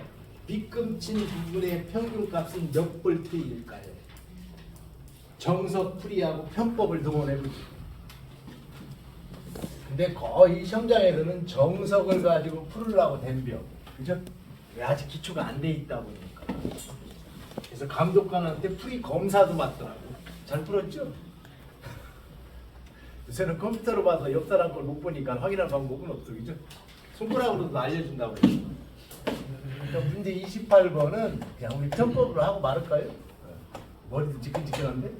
Speaker 1: 빗금친 부분의 평균값은 몇 볼트일까요? 정석 풀이하고 편법을 동원해보죠. 근데 거의 시험장에서는 정석을 가지고 풀으려고 덤벼. 그죠? 왜 아직 기초가 안 돼 있다 보니까. 그래서 감독관한테 풀이 검사도 받더라고. 잘 풀었죠? 요새는 컴퓨터로 봐서 옆 사람 걸 못 보니까 확인할 방법은 없어. 그죠? 손가락으로도 알려준다고 그랬어. 그러니까 문제 28번은 그냥 우리 편법으로 하고 말을까요? 머리도 지끈지끈한데?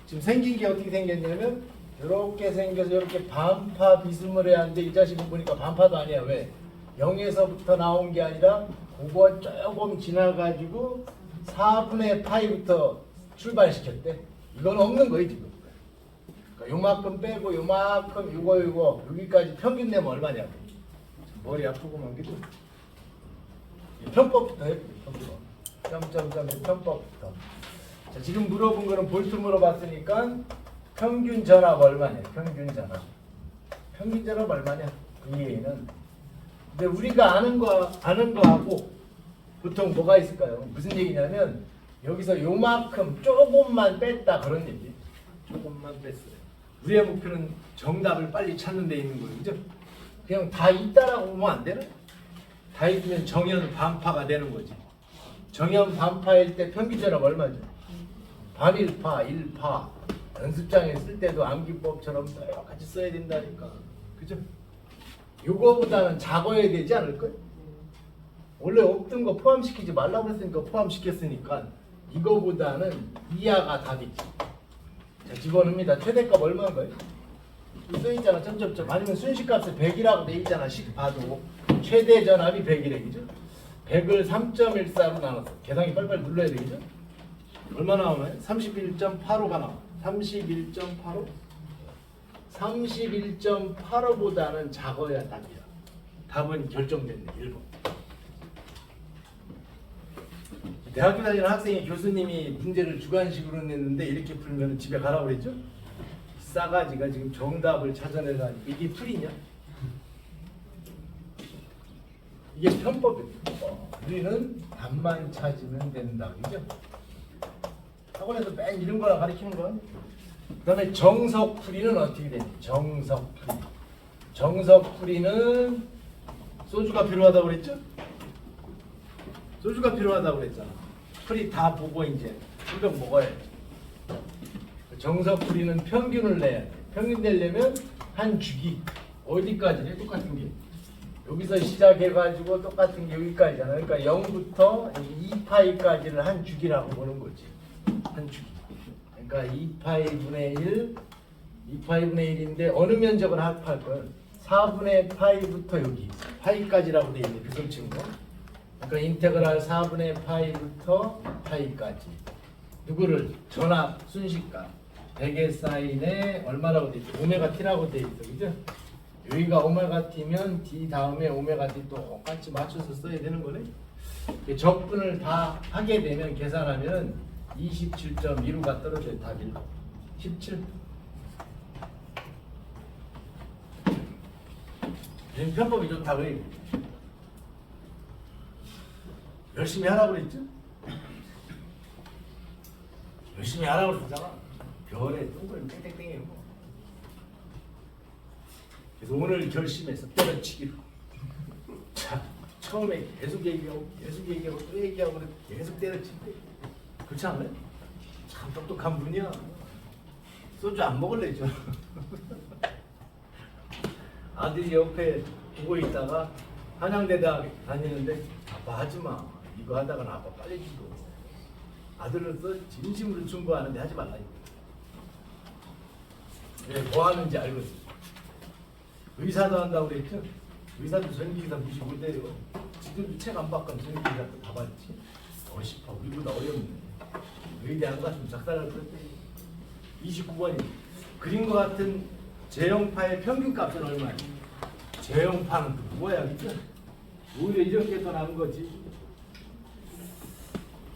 Speaker 1: 지금 생긴 게 어떻게 생겼냐면 이렇게 생겨서 이렇게 반파 비스무리 하는데 이 자식은 보니까 반파도 아니야. 왜? 0에서부터 나온 게 아니라 그거 조금 지나가지고 4분의 파이부터 출발시켰대. 이건 없는 거예요 지금. 그러니까 요만큼 빼고 요만큼 요거 여기까지 평균 내면 얼마냐고. 머리 아프고만 그죠? 편법부터 해볼게요. 점점점 편법부터. 자, 지금 물어본 거는 볼트 물어봤으니까 평균 전압 얼마냐? 평균 전압. 평균 전압 얼마냐? VA는. 근데 우리가 아는 거하고 보통 뭐가 있을까요? 무슨 얘기냐면 여기서 요만큼 조금만 뺐다 그런 얘기. 조금만 뺐어요. 우리의 목표는 정답을 빨리 찾는 데 있는 거예요. 그죠? 그냥 다 있다라고 보면 안 되나? 다 있으면 정연 반파가 되는 거지. 정연 반파일 때 평균 전압 얼마죠? 반일파, 1파, 연습장에 쓸 때도 암기법처럼 똑같이 써야 된다니까. 그죠? 요거보다는 작아야 되지 않을까요? 원래 없던 거 포함시키지 말라고 했으니까 포함시켰으니까 이거보다는 이하가 답이지. 자, 집어넣습니다. 최대값 얼마인가요? 써있잖아. 점점점. 아니면 순식값에 100이라고 돼 있잖아. 식 봐도. 최대 전압이 100이래. 그죠? 100을 3.14로 나눴어. 계산기 빨리빨리 눌러야 되겠죠? 얼마 나오나요? 31.85가 나와. 31.85? 31.85보다는 작아야 답이야. 답은 결정됐네. 1번. 대학교 다니는 학생이 교수님이 문제를 주관식으로 냈는데 이렇게 풀면 집에 가라고 그랬죠? 싸가지가 지금 정답을 찾아내다니 이게 풀이냐? 이게 편법이에요. 우리는 답만 찾으면 된다. 그죠? 학원에서 맨 이런 거나 가르치는 건. 그 다음에 정석풀이는 어떻게 되니? 정석풀이. 정석풀이는 소주가 필요하다고 그랬죠? 소주가 필요하다고 그랬잖아. 풀이 다 보고 이제 한 병 먹어야지. 정석풀이는 평균을 내야 돼. 평균 내려면 한 주기 어디까지 해? 똑같은 게 여기서 시작해가지고 똑같은 게 여기까지잖아. 그러니까 0부터 2파이까지를 한 주기라고 보는 거지. 한 주기. 그러니까 2파이분의 1, 2파이분의 1인데 어느 면적을 합할 거야? 4분의 파이부터 여기 파이까지라고 돼 있네. 비성친 거. 그러니까 인테그랄 4분의 파이부터 파이까지. 누구를? 전압, 순식값. 베개 사인에 얼마라고 돼 있어? 오메가 t라고 돼 있어. 그죠? 여기가 오메가 t면 d 다음에 오메가 t 똑같이 맞춰서 써야 되는 거네. 적분을 다 하게 되면 계산하면 27.15가 떨어져요. 답이 17. 편법이 좋다고 해. 열심히 하라고 그랬죠? 열심히 하라고 그러잖아. 별에 동그라미 땡땡땡이에요. 그래서 오늘 결심해서 때려치기로. 자, 처음에 계속 얘기하고 또 얘기하고 계속 때려치기. 그렇지 않아요? 참 똑똑한 분이야. 소주 안 먹을래 죠. 아들이 옆에 보고 있다가 한양대대학 다니는데 아빠 하지마. 이거 하다가 아빠 빨리 죽어. 아들로서 진심으로 충고하는데 하지 말라. 왜 뭐 하는지 알고 있어. 의사도 한다고 그랬죠? 의사도 전기기사 무시 못해요. 지금도 책 안 바꾼 전기기사 다 봤지? 어시파 우리보다 어렵네. 의대 안 갔으면 작살날 뻔했대. 29번이 그린 것 같은 제형파의 평균값은 얼마야? 제형파는 또 뭐야, 그죠? 오히려 이런 게 더 나은 거지.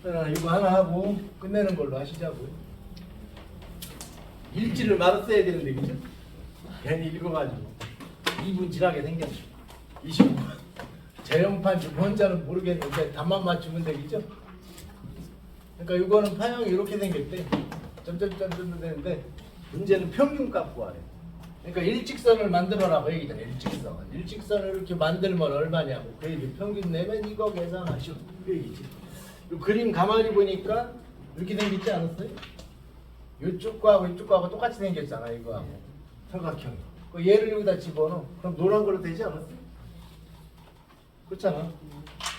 Speaker 1: 이거 하나 하고 끝내는 걸로 하시자고요. 일지를 말아 써야 되는데, 그죠? 괜히 읽어가지고 2분 지나게 생겼어. 25분. 제형파인지 뭔지는 모르겠는데 답만 맞추면 되겠죠? 그러니까 이거는 파형이 이렇게 생겼대. 점점점점 되는데 문제는 평균값 구하래. 그러니까 일직선을 만들어라고 얘기잖아. 일직선. 일직선을 이렇게 만들면 얼마냐고. 그 얘기. 평균 내면 이거 계산하시오. 그 얘기지. 이 그림 가만히 보니까 이렇게 생겼지 않았어요? 이쪽 거하고 이쪽 거하고 똑같이 생겼잖아. 이거하고 삼각형이. 그 얘를 여기다 집어넣어. 그럼 노란 걸로 되지 않았어요? 그렇잖아.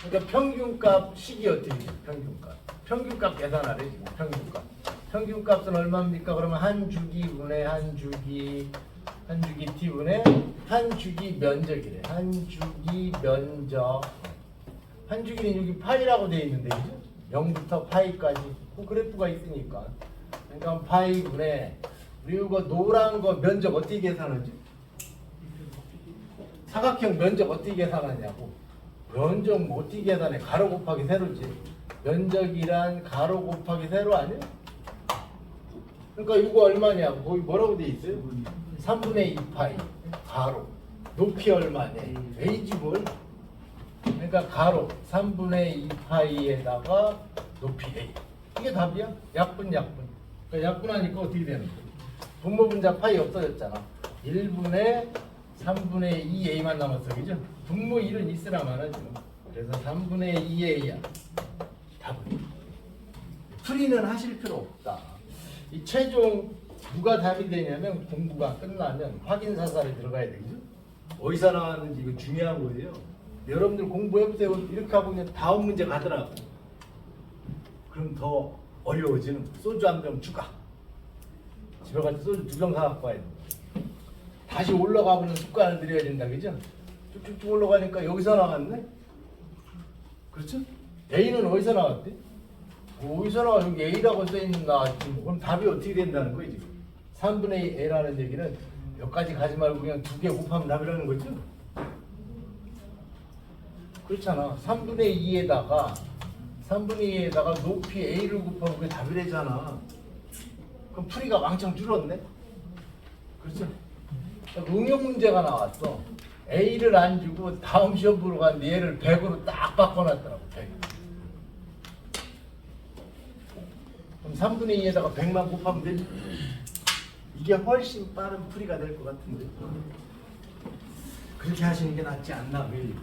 Speaker 1: 그러니까 평균값 식이 어떻게 돼? 평균값. 평균값 계산하래 지금. 평균값. 평균값은 얼마입니까? 그러면 한 주기분의 한 주기 t분의 한 주기 면적이래. 한 주기 면적. 한 주기는 여기 파이라고 되어 있는데, 그죠? 0부터 파이까지 그 그래프가 있으니까. 그러니까 파이분의 우리 이거 노란 거 면적 어떻게 계산하지? 사각형 면적 어떻게 계산하냐고. 면적 뭐 어떻게 계산해? 가로 곱하기 세로지. 면적이란 가로 곱하기 세로 아니야? 그러니까 이거 얼마냐고. 거기 뭐라고 돼 있어요? 3분의 2파이 가로. 높이 얼마냐? A지 뭘? 그러니까 가로 3분의 2파이에다가 높이 A. 이게 답이야? 약분. 그러니까 약분하니까 어떻게 되는 거야? 분모분자 파이 없어졌잖아. 1분의 3분의 2A만 남았어. 그죠? 분모 1은 있으나 마나 지금. 그래서 3분의 2A야. 답은. 풀이는 하실 필요 없다. 이 최종 누가 답이 되냐면 공부가 끝나면 확인 사살에 들어가야 되죠. 어디서 나왔는지 이거 중요한 거예요. 여러분들 공부해보세요. 이렇게 하고 그냥 다음 문제 가더라고. 그럼 더 어려워지는 거예요. 소주 한 병 추가. 집에 갈 때 소주 2병 사갖고 와야 돼. 다시 올라가보는 습관을 들여야 된다, 그죠? 쭉쭉쭉 올라가니까 여기서 나왔네? 그렇죠? A는 어디서 나왔대? 어디서 나와? 여기 A라고 써있는 나왔지. 그럼 답이 어떻게 된다는 거예요, 지금? 3분의 A라는 얘기는 여기까지 가지 말고 그냥 2개 곱하면 답이라는 거죠? 그렇잖아. 3분의 2에다가 높이 A를 곱하면 그게 답이 되잖아. 그럼 풀이가 왕창 줄었네? 그렇죠? 응용 문제가 나왔어. A를 안 주고 다음 시험 보러 갔는데 얘를 100으로 딱 바꿔놨더라고. 100. 그럼 3분의 2에다가 100만 곱하면 되지. 이게 훨씬 빠른 풀이가 될 것 같은데. 그렇게 하시는 게 낫지 않나 매일.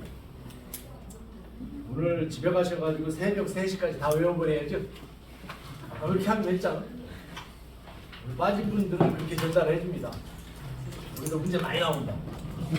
Speaker 1: 오늘 집에 가셔가지고 새벽 3시까지 다 외워버려야죠. 그렇게 하면 됐잖아. 빠진 분들은 그렇게 전달해 줍니다. 우리도 문제 많이 나온다.